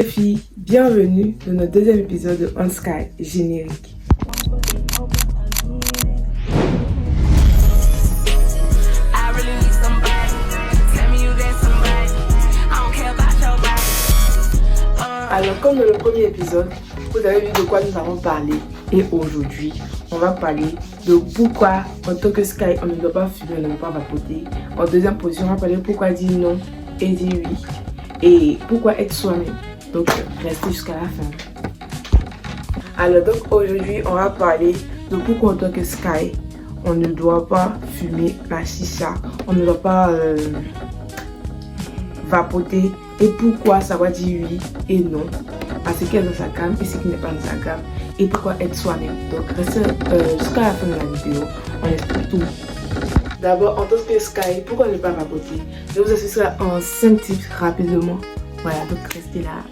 Les filles, bienvenue dans notre deuxième épisode de On Sky générique. Alors, comme dans le premier épisode, vous avez vu de quoi nous avons parlé. Et aujourd'hui, on va parler de pourquoi, en tant que Sky, on ne doit pas fumer, on ne doit pas vapoter. En deuxième position, on va parler de pourquoi dire non et dire oui. Et pourquoi être soi-même. Donc, restez jusqu'à la fin. Alors, donc aujourd'hui, on va parler de pourquoi, en tant que Sky, on ne doit pas fumer la chicha. On ne doit pas vapoter. Et pourquoi ça va dire oui et non à ce qui est dans sa gamme et ce qui n'est pas dans sa gamme. Et pourquoi être soi-même. Donc, restez jusqu'à la fin de la vidéo. On explique tout. D'abord, en tant que Sky, pourquoi ne pas vapoter? Je vous explique ça en 5 tips rapidement. Voilà, donc restez là.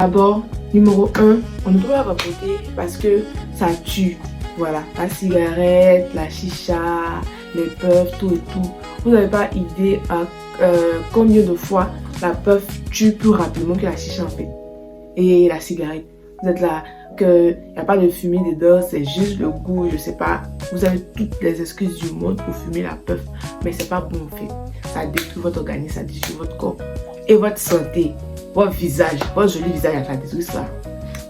D'abord, numéro 1, on ne doit pas vapoter parce que ça tue. Voilà, la cigarette, la chicha, les puffs, tout et tout. Vous n'avez pas idée à combien de fois la puff tue plus rapidement que la chicha en fait. Et la cigarette. Vous êtes là, qu'il n'y a pas de fumée dedans, c'est juste le goût, je sais pas. Vous avez toutes les excuses du monde pour fumer la puff, mais c'est pas bon en fait. Ça détruit votre organisme, ça détruit votre corps et votre santé, votre visage, votre joli visage, ça détruit ça.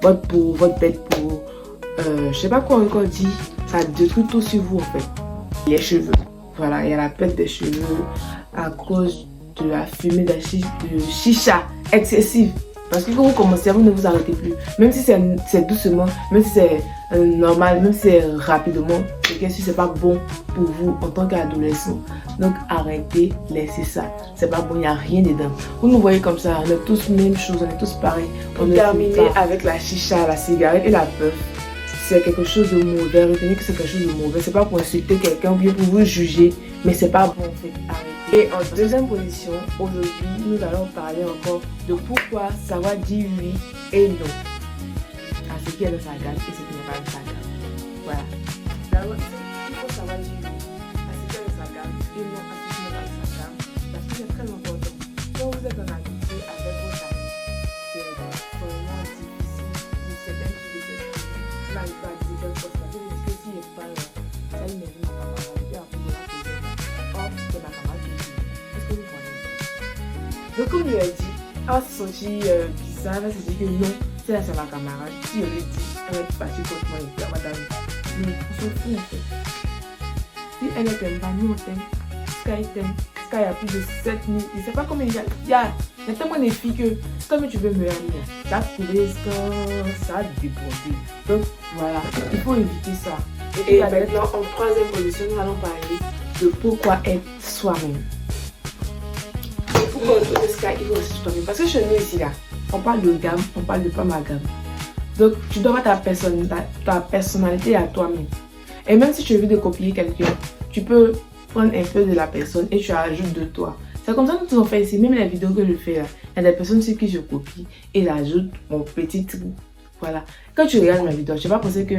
Votre peau, votre belle peau, je sais pas quoi encore dire, ça détruit tout sur vous en fait. Les cheveux, voilà, il y a la perte des cheveux à cause de la fumée de chicha excessive. Parce que quand vous commencez, vous ne vous arrêtez plus. Même si c'est doucement, même si c'est normal, même si c'est rapidement, c'est que si c'est pas bon pour vous en tant qu'adolescent. Donc arrêtez, laissez ça. C'est pas bon, il n'y a rien dedans. Vous nous voyez comme ça, on est tous même chose, on est tous pareils. On est terminé avec la chicha, la cigarette et la puff. C'est quelque chose de mauvais, retenez que c'est quelque chose de mauvais. C'est pas pour insulter quelqu'un ou bien pour vous juger, mais c'est pas bon en fait. Arrêtez. Et en deuxième position, aujourd'hui, nous allons parler encore de pourquoi ça va dire oui et non à ce qui est dans sa gamme et ce qui n'est pas dans sa gamme. Voilà. D'abord, il faut savoir dire oui à ce qui est dans sa gamme et non à ce qui n'est pas dans sa gamme. Parce que c'est très important. Quand vous êtes en amitié avec votre ami, c'est vraiment difficile pour certaines filles de n'arriver pas à dire quelque chose. Parce que s'il n'est pas là, ça lui met une camarade et après de la poser. Or, c'est ma camarade. Donc comme je l'ai dit, elle va se sentir bizarre, elle va se dire que non, c'est ma camarade. Si je lui dis, elle va être partie contre moi et puis elle va donner. Mais on s'en fout en fait. Si elle ne t'aime pas, nous on t'aime. Sky t'aime. Sky a plus de 7000. Je ne sais pas combien il y a tellement de filles que comme tu veux me l'amener, ça a trouvé ça a débordé. Donc voilà, il faut éviter ça. Et maintenant, en troisième position, nous allons parler de pourquoi être soi-même. Pourquoi le Sky, il faut aussi toi-même. Parce que chez nous ici, là, on parle de gamme, on parle de pas ma gamme. Donc, tu dois avoir ta personnalité à toi-même. Et même si tu veux de copier quelqu'un, tu peux prendre un peu de la personne et tu ajoutes de toi. C'est comme ça que nous avons fait ici. Même les vidéos que je fais là, il y a des personnes sur qui je copie et j'ajoute mon petit trou. Voilà. Quand tu regardes ma vidéo, tu vas pas penser que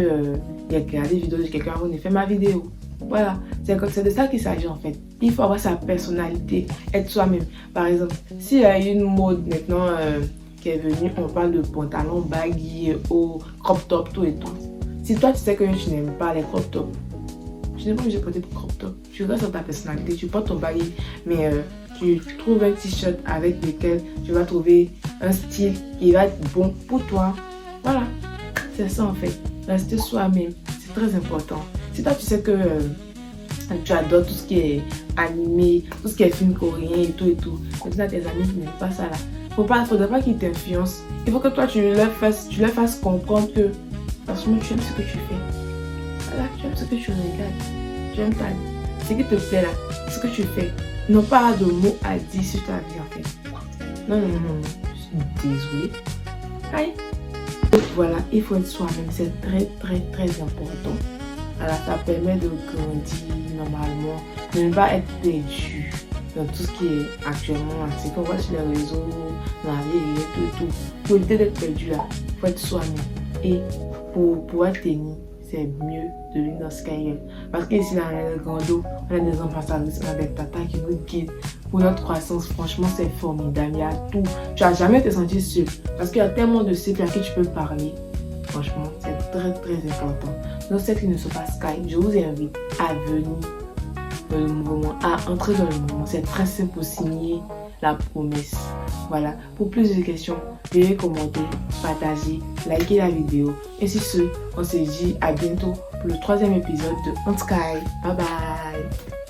il y a regardé des vidéos de quelqu'un avant de faire ma vidéo. Voilà, c'est de ça qu'il s'agit en fait. Il faut avoir sa personnalité, être soi-même. Par exemple, s'il y a une mode maintenant qui est venue, on parle de pantalons baggy, au crop top, tout et tout. Si toi tu sais que tu n'aimes pas les crop top, tu n'es pas obligé de porter crop top. Tu restes sur ta personnalité, tu portes ton baggy, mais tu trouves un t-shirt avec lequel tu vas trouver un style qui va être bon pour toi. Voilà, c'est ça en fait. Rester soi-même, c'est très important. Si toi tu sais que tu adores tout ce qui est animé, tout ce qui est film coréen et tout, mais tu as tes amis qui n'aiment pas ça là. Faudrait pas qu'ils t'influencent. Il faut que toi tu leur fasses comprendre que franchement tu aimes ce que tu fais. Voilà, tu aimes ce que tu regardes. Tu aimes ce qui te plaît là, ce que tu fais. Non pas de mots à dire sur ta vie en fait. Non. Je suis désolée. Aïe. Donc voilà, il faut être soi-même, c'est très important. Alors, ça permet de grandir normalement, de ne pas être perdu dans tout ce qui est actuellement, ce qu'on voit sur les réseaux, dans la vie et tout. Pour éviter d'être perdu là, il faut être soi-même. Et pour pouvoir tenir, c'est mieux de venir dans Skyrim. Parce qu'ici, là, on a des grands dos, on a des ambassadrices, on a des tatas qui nous guident pour notre croissance. Franchement, c'est formidable. Il y a tout. Tu n'as jamais te sentir seul. Parce qu'il y a tellement de sites à qui tu peux parler. Franchement, c'est très, très important. Donc, celles qui ne sont pas Skype, je vous invite à venir dans le mouvement, à entrer dans le mouvement. C'est très simple pour signer la promesse. Voilà. Pour plus de questions, veuillez commenter, partager, liker la vidéo. Et sur ce, on se dit à bientôt pour le 3e épisode de On Sky. Bye bye.